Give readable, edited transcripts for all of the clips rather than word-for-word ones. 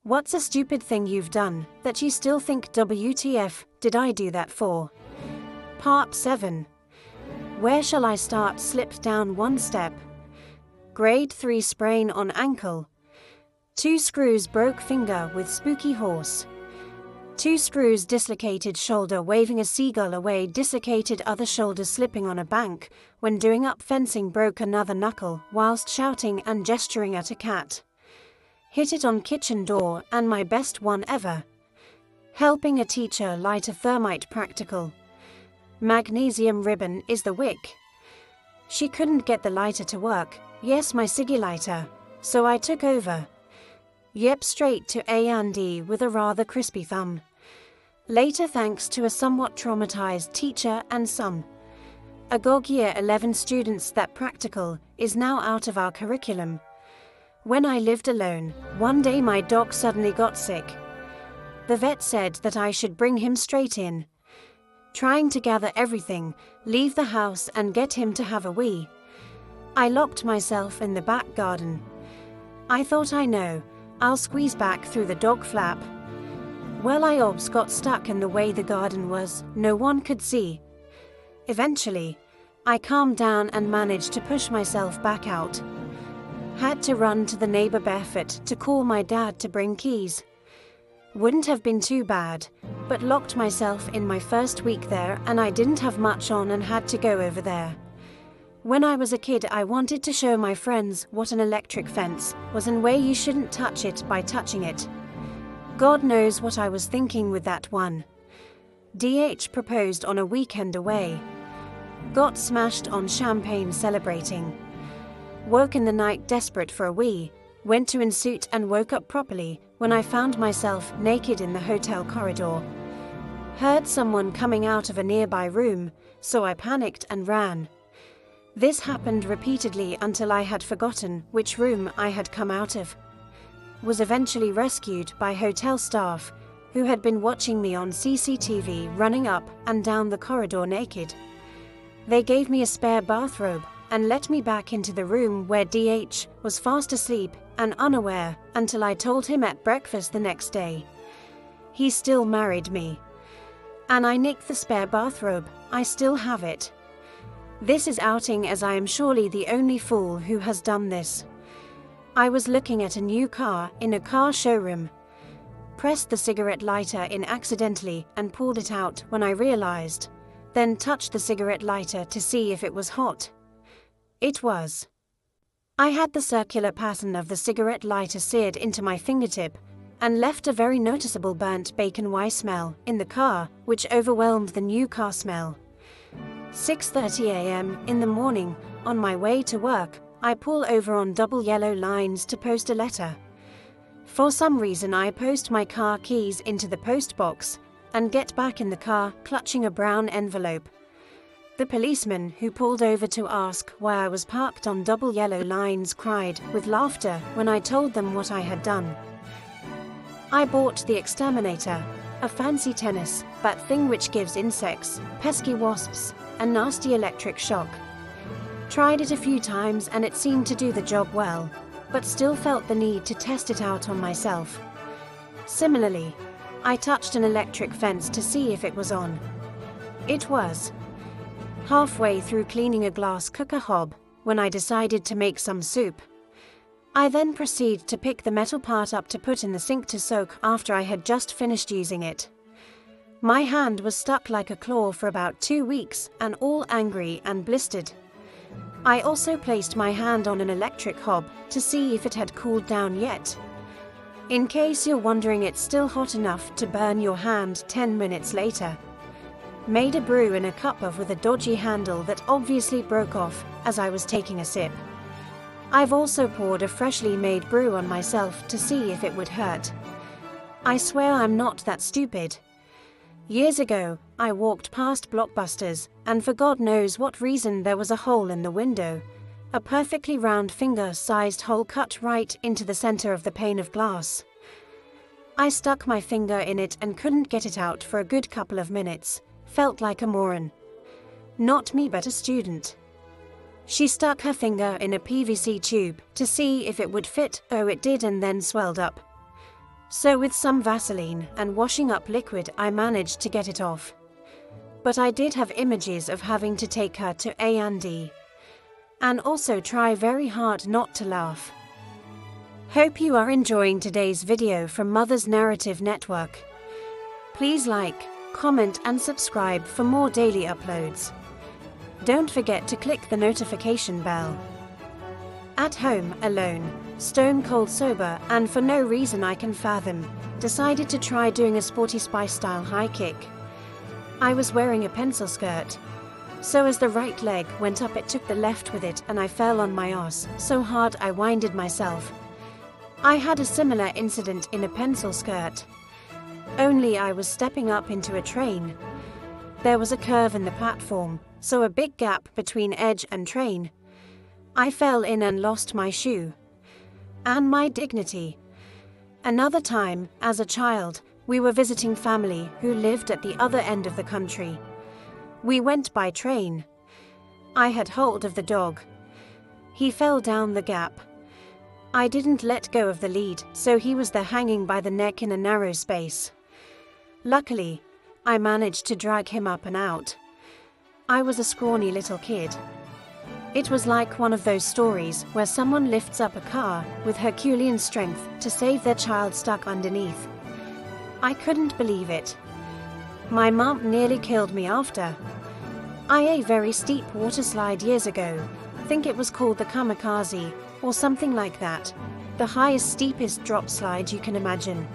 What's a stupid thing you've done that you still think WTF did I do that for? Part 7. Where shall I start? Slipped down one step. Grade 3 sprain on ankle. 2 screws broke finger with spooky horse. 2 screws dislocated shoulder waving a seagull away. Dislocated other shoulder slipping on a bank when doing up fencing. Broke another knuckle whilst shouting and gesturing at a cat. Hit it on kitchen door, and my best one ever. Helping a teacher light a thermite practical. Magnesium ribbon is the wick. She couldn't get the lighter to work. Yes, my ciggy lighter. So I took over. Yep, straight to A&E with a rather crispy thumb. Later, thanks to a somewhat traumatized teacher and some AGOG Year 11 students, that practical is now out of our curriculum. When I lived alone, one day my dog suddenly got sick. The vet said that I should bring him straight in. Trying to gather everything, leave the house and get him to have a wee. I locked myself in the back garden. I thought, I know, I'll squeeze back through the dog flap. Well, I got stuck in the way the garden was, no one could see. Eventually, I calmed down and managed to push myself back out. Had to run to the neighbor barefoot to call my dad to bring keys. Wouldn't have been too bad, but locked myself in my first week there and I didn't have much on and had to go over there. When I was a kid, I wanted to show my friends what an electric fence was and way you shouldn't touch it by touching it. God knows what I was thinking with that one. DH proposed on a weekend away. Got smashed on champagne celebrating. Woke in the night desperate for a wee, went to in suit and woke up properly when I found myself naked in the hotel corridor. Heard someone coming out of a nearby room, so I panicked and ran. This happened repeatedly until I had forgotten which room I had come out of. Was eventually rescued by hotel staff who had been watching me on CCTV running up and down the corridor naked. They gave me a spare bathrobe and let me back into the room where DH was fast asleep and unaware until I told him at breakfast the next day. He still married me. And I nicked the spare bathrobe. I still have it. This is outing, as I am surely the only fool who has done this. I was looking at a new car in a car showroom. Pressed the cigarette lighter in accidentally and pulled it out when I realized. Then touched the cigarette lighter to see if it was hot. It was. I had the circular pattern of the cigarette lighter seared into my fingertip and left a very noticeable burnt bacon smell in the car, which overwhelmed the new car smell. 6:30 a.m. in the morning, on my way to work, I pull over on double yellow lines to post a letter. For some reason, I post my car keys into the post box and get back in the car clutching a brown envelope. The policeman who pulled over to ask why I was parked on double yellow lines cried with laughter when I told them what I had done. I bought the exterminator, a fancy tennis bat thing which gives insects, pesky wasps, a nasty electric shock. Tried it a few times and it seemed to do the job well, but still felt the need to test it out on myself. Similarly, I touched an electric fence to see if it was on. It was. Halfway through cleaning a glass cooker hob, when I decided to make some soup. I then proceed to pick the metal part up to put in the sink to soak after I had just finished using it. My hand was stuck like a claw for about 2 weeks and all angry and blistered. I also placed my hand on an electric hob to see if it had cooled down yet. In case you're wondering, it's still hot enough to burn your hand 10 minutes later. Made a brew in a cup with a dodgy handle that obviously broke off as I was taking a sip. I've also poured a freshly made brew on myself to see if it would hurt. I swear I'm not that stupid. Years ago, I walked past Blockbusters, and for God knows what reason there was a hole in the window. A perfectly round finger-sized hole cut right into the center of the pane of glass. I stuck my finger in it and couldn't get it out for a good couple of minutes. Felt like a moron. Not me, but a student. She stuck her finger in a PVC tube to see if it would fit. Oh, it did, and then swelled up. So with some Vaseline and washing up liquid I managed to get it off. But I did have images of having to take her to A&E. And also try very hard not to laugh. Hope you are enjoying today's video from Mother's Narrative Network. Please like, comment and subscribe for more daily uploads. Don't forget to click the notification bell. At home, alone, stone cold sober and for no reason I can fathom, decided to try doing a sporty spy style high kick. I was wearing a pencil skirt. So as the right leg went up it took the left with it and I fell on my ass so hard I winded myself. I had a similar incident in a pencil skirt. Only I was stepping up into a train. There was a curve in the platform, so a big gap between edge and train. I fell in and lost my shoe. And my dignity. Another time, as a child, we were visiting family who lived at the other end of the country. We went by train. I had hold of the dog. He fell down the gap. I didn't let go of the lead, so he was there hanging by the neck in a narrow space. Luckily, I managed to drag him up and out. I was a scrawny little kid. It was like one of those stories where someone lifts up a car with Herculean strength to save their child stuck underneath. I couldn't believe it. My mum nearly killed me after. I a very steep water slide years ago, think it was called the Kamikaze, or something like that, the highest steepest drop slide you can imagine.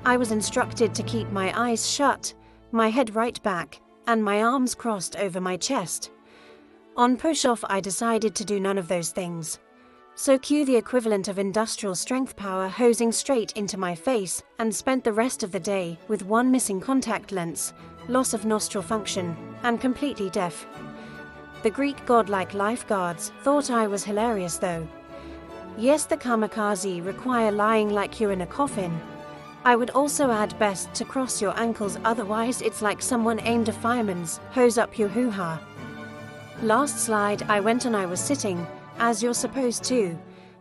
I was instructed to keep my eyes shut, my head right back, and my arms crossed over my chest. On push-off I decided to do none of those things. So cue the equivalent of industrial strength power hosing straight into my face and spent the rest of the day with one missing contact lens, loss of nostril function, and completely deaf. The Greek godlike lifeguards thought I was hilarious though. Yes, the kamikaze require lying like you're in a coffin. I would also add best to cross your ankles, otherwise it's like someone aimed a fireman's hose up your hoo-ha. Last slide I went on I was sitting, as you're supposed to,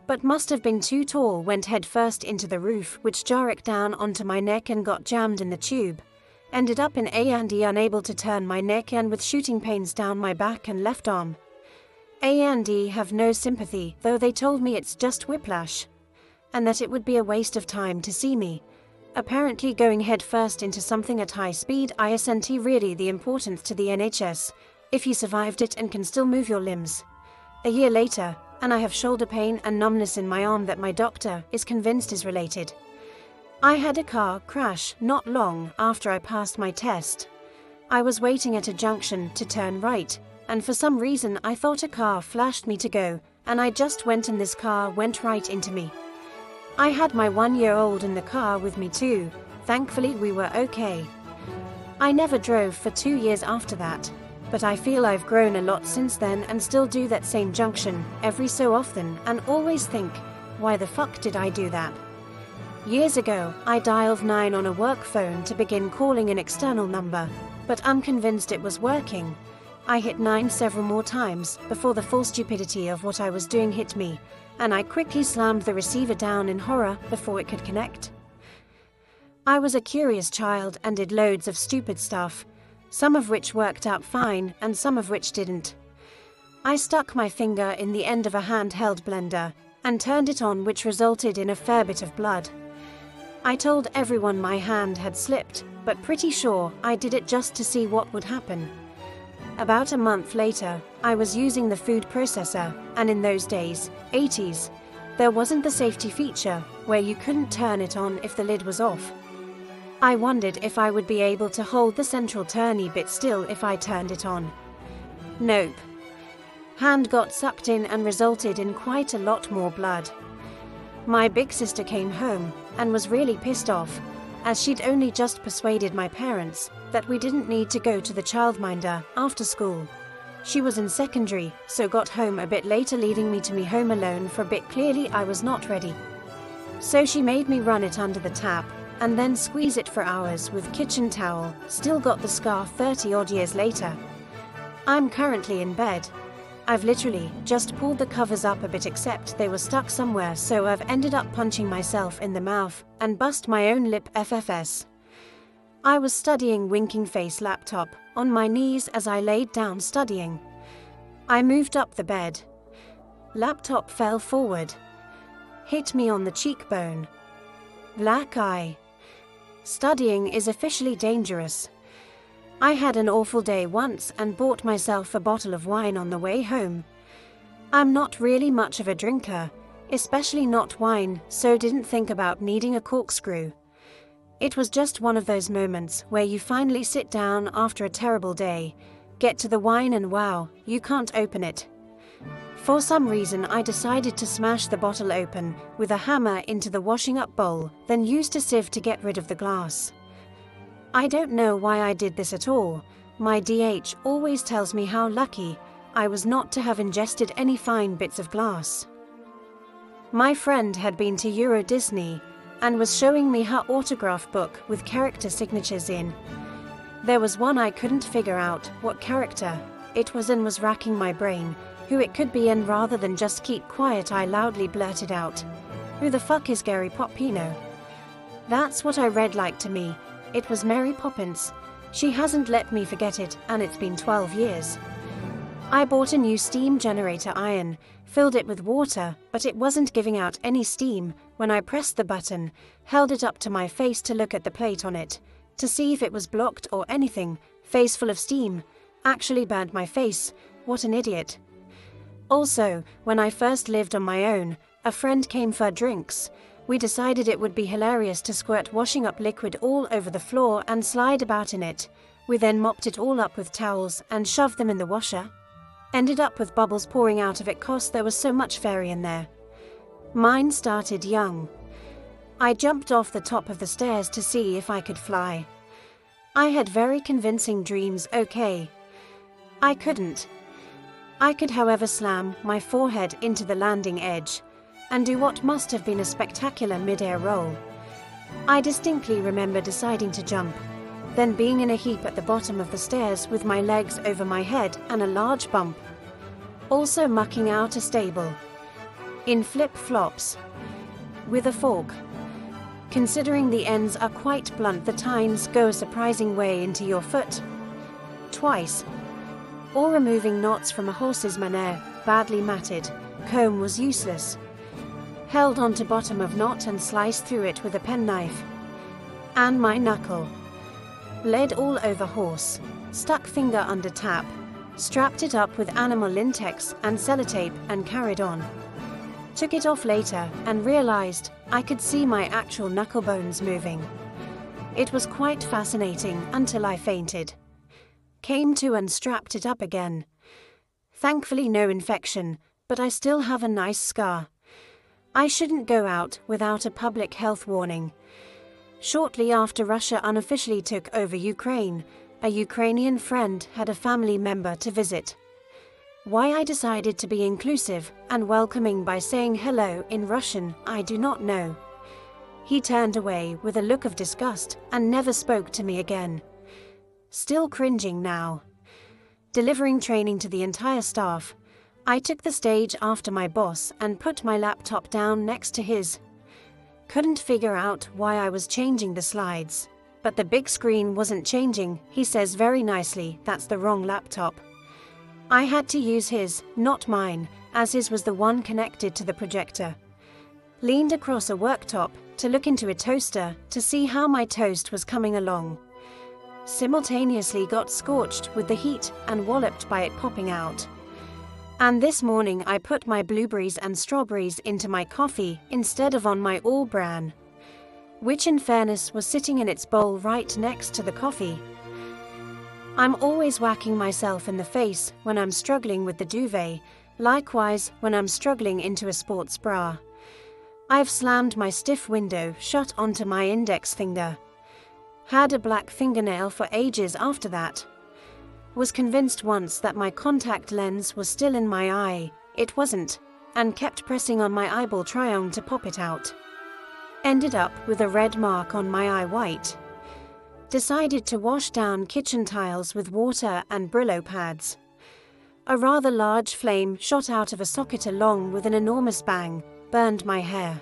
but must have been too tall, went head first into the roof which jarred down onto my neck and got jammed in the tube. Ended up in A&E unable to turn my neck and with shooting pains down my back and left arm. A&E have no sympathy, though they told me it's just whiplash. And that it would be a waste of time to see me. Apparently going head first into something at high speed isn't really the importance to the NHS, if you survived it and can still move your limbs. A year later, and I have shoulder pain and numbness in my arm that my doctor is convinced is related. I had a car crash not long after I passed my test. I was waiting at a junction to turn right, and for some reason I thought a car flashed me to go, and I just went and this car went right into me. I had my 1-year-old in the car with me too. Thankfully we were okay. I never drove for 2 years after that. But I feel I've grown a lot since then and still do that same junction every so often and always think, why the fuck did I do that? Years ago, I dialed 9 on a work phone to begin calling an external number, but I'm convinced it was working. I hit 9 several more times before the full stupidity of what I was doing hit me, and I quickly slammed the receiver down in horror before it could connect. I was a curious child and did loads of stupid stuff, some of which worked out fine and some of which didn't. I stuck my finger in the end of a handheld blender and turned it on, which resulted in a fair bit of blood. I told everyone my hand had slipped, but pretty sure I did it just to see what would happen. About a month later, I was using the food processor, and in those days, 80s, there wasn't the safety feature where you couldn't turn it on if the lid was off. I wondered if I would be able to hold the central turny bit still if I turned it on. Nope. Hand got sucked in and resulted in quite a lot more blood. My big sister came home and was really pissed off, as she'd only just persuaded my parents that we didn't need to go to the childminder after school. She was in secondary, so got home a bit later, leaving me to me home alone for a bit. Clearly I was not ready. So she made me run it under the tap and then squeeze it for hours with kitchen towel. Still got the scar 30 odd years later. I'm currently in bed. I've literally just pulled the covers up a bit, except they were stuck somewhere, so I've ended up punching myself in the mouth and bust my own lip FFS. I was studying winking face laptop on my knees as I laid down studying. I moved up the bed. Laptop fell forward. Hit me on the cheekbone. Black eye. Studying is officially dangerous. I had an awful day once and bought myself a bottle of wine on the way home. I'm not really much of a drinker, especially not wine, so didn't think about needing a corkscrew. It was just one of those moments where you finally sit down after a terrible day, get to the wine and wow, you can't open it. For some reason I decided to smash the bottle open with a hammer into the washing up bowl, then used a sieve to get rid of the glass. I don't know why I did this at all. My DH always tells me how lucky I was not to have ingested any fine bits of glass. My friend had been to Euro Disney and was showing me her autograph book with character signatures in. There was one I couldn't figure out what character it was and was racking my brain who it could be, and rather than just keep quiet I loudly blurted out, "Who the fuck is Gary Poppino?" That's what I read like to me. It was Mary Poppins. She hasn't let me forget it, and it's been 12 years. I bought a new steam generator iron, filled it with water, but it wasn't giving out any steam. When I pressed the button, held it up to my face to look at the plate on it, to see if it was blocked or anything, face full of steam, actually burned my face. What an idiot. Also, when I first lived on my own, a friend came for drinks. We decided it would be hilarious to squirt washing up liquid all over the floor and slide about in it. We then mopped it all up with towels and shoved them in the washer. Ended up with bubbles pouring out of it cause there was so much fairy in there. Mine started young. I jumped off the top of the stairs to see if I could fly. I had very convincing dreams, okay. I couldn't. I could, however, slam my forehead into the landing edge and do what must have been a spectacular mid-air roll. I distinctly remember deciding to jump, then being in a heap at the bottom of the stairs with my legs over my head and a large bump. Also mucking out a stable. In flip-flops. With a fork. Considering the ends are quite blunt, the tines go a surprising way into your foot. Twice. Or removing knots from a horse's manere, badly matted. Comb was useless. Held onto bottom of knot and sliced through it with a penknife. And my knuckle. Lead all over horse. Stuck finger under tap. Strapped it up with animal lintex and sellotape and carried on. Took it off later and realized I could see my actual knuckle bones moving. It was quite fascinating until I fainted. Came to and strapped it up again. Thankfully no infection, but I still have a nice scar. I shouldn't go out without a public health warning. Shortly after Russia unofficially took over Ukraine, a Ukrainian friend had a family member to visit. Why I decided to be inclusive and welcoming by saying hello in Russian, I do not know. He turned away with a look of disgust and never spoke to me again. Still cringing now. Delivering training to the entire staff, I took the stage after my boss and put my laptop down next to his. Couldn't figure out why I was changing the slides, but the big screen wasn't changing. He says very nicely, "That's the wrong laptop." I had to use his, not mine, as his was the one connected to the projector. Leaned across a worktop to look into a toaster to see how my toast was coming along. Simultaneously got scorched with the heat and walloped by it popping out. And this morning I put my blueberries and strawberries into my coffee instead of on my all bran, which in fairness was sitting in its bowl right next to the coffee. I'm always whacking myself in the face when I'm struggling with the duvet, likewise when I'm struggling into a sports bra. I've slammed my stiff window shut onto my index finger. Had a black fingernail for ages after that. Was convinced once that my contact lens was still in my eye. It wasn't, and kept pressing on my eyeball trying to pop it out. Ended up with a red mark on my eye white. Decided to wash down kitchen tiles with water and Brillo pads. A rather large flame shot out of a socket along with an enormous bang, burned my hair.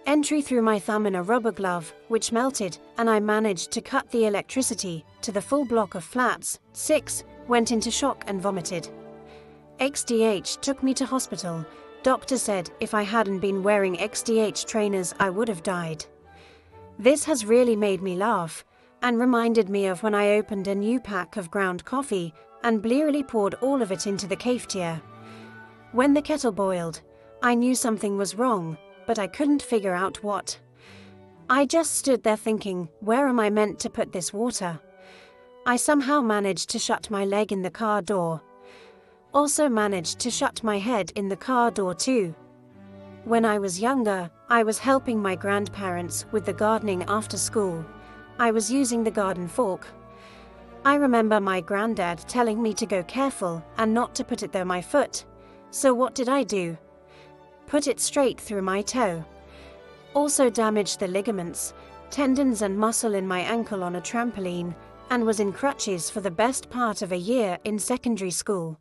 Entry through my thumb in a rubber glove, which melted, and I managed to cut the electricity to the full block of flats. 6. Went into shock and vomited. XDH took me to hospital. Doctor said if I hadn't been wearing XDH trainers I would have died. This has really made me laugh, and reminded me of when I opened a new pack of ground coffee and blearily poured all of it into the cafetiere. When the kettle boiled, I knew something was wrong, but I couldn't figure out what. I just stood there thinking, where am I meant to put this water? I somehow managed to shut my leg in the car door. Also managed to shut my head in the car door too. When I was younger, I was helping my grandparents with the gardening after school. I was using the garden fork. I remember my granddad telling me to go careful and not to put it through my foot. So what did I do? Put it straight through my toe. Also damaged the ligaments, tendons and muscle in my ankle on a trampoline, and was in crutches for the best part of a year in secondary school.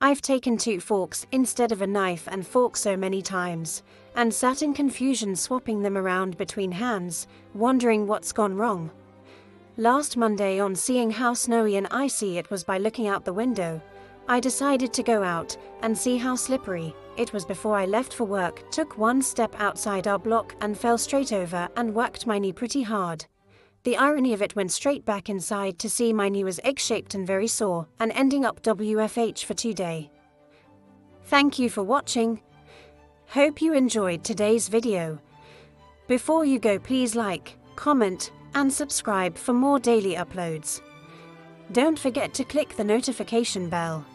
I've taken 2 forks instead of a knife and fork so many times, and sat in confusion swapping them around between hands, wondering what's gone wrong. Last Monday, on seeing how snowy and icy it was by looking out the window, I decided to go out and see how slippery it was before I left for work. Took 1 step outside our block and fell straight over and whacked my knee pretty hard. The irony of it, went straight back inside to see my knee was egg-shaped and very sore, and ending up WFH for 2 days. Thank you for watching. Hope you enjoyed today's video. Before you go, please like, comment, and subscribe for more daily uploads. Don't forget to click the notification bell.